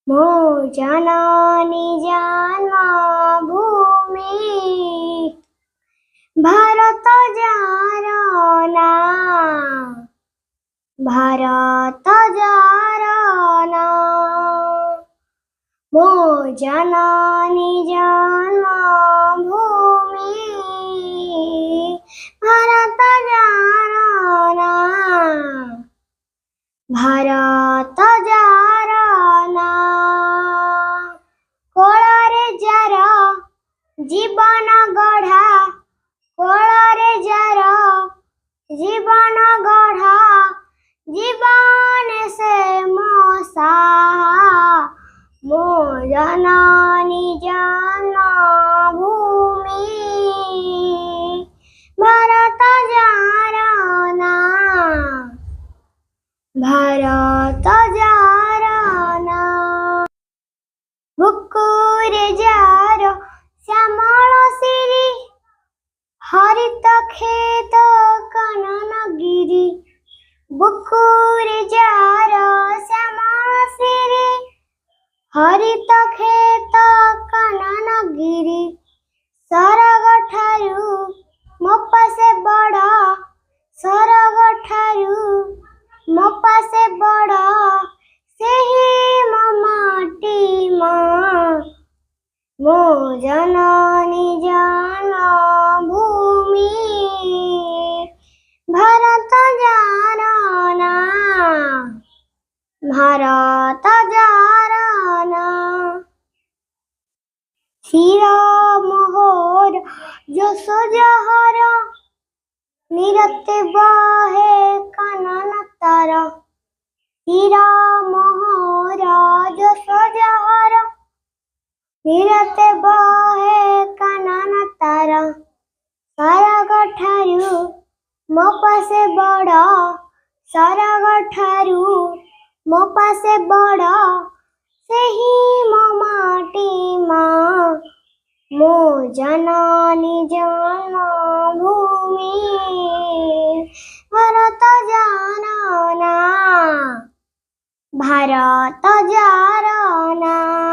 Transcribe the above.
मो जननी जन्मभूमि भारत जार नाम भारत जार नाम मो जननी जन्मभूमि भारत जार नाम भारत जार नाम कोଳରେ जार जीवन गढ़ा कोଳରେ जार जीवन गढ़ा जीवन से मोसा मो जननी जन्मभूमि भारत जार नाम भारत जार नाम बुकुरे जार श्यामल सिरी हरित खेत काननगिरी बुकुरे जार श्यामल सिरी हरित खेत काननगिरी सरग ठारू मो पासे बड़ सरग ठारू मो पासे बड़ सेही मो माटी माँ मो जननी जन्मभूमि भारत जार नाम भारत जार नाम क्षीर मोहर यश जहर निरते बहे कानन तार क्षीर मोहर यश जहर निरते बहे कानन तार सरग ठारू मो पासे बड़ सरग ठारू मो पासे बड़ सेही मो माटी माँ मो जननी जन्मभूमि भारत जार नाम भारत जार नाम।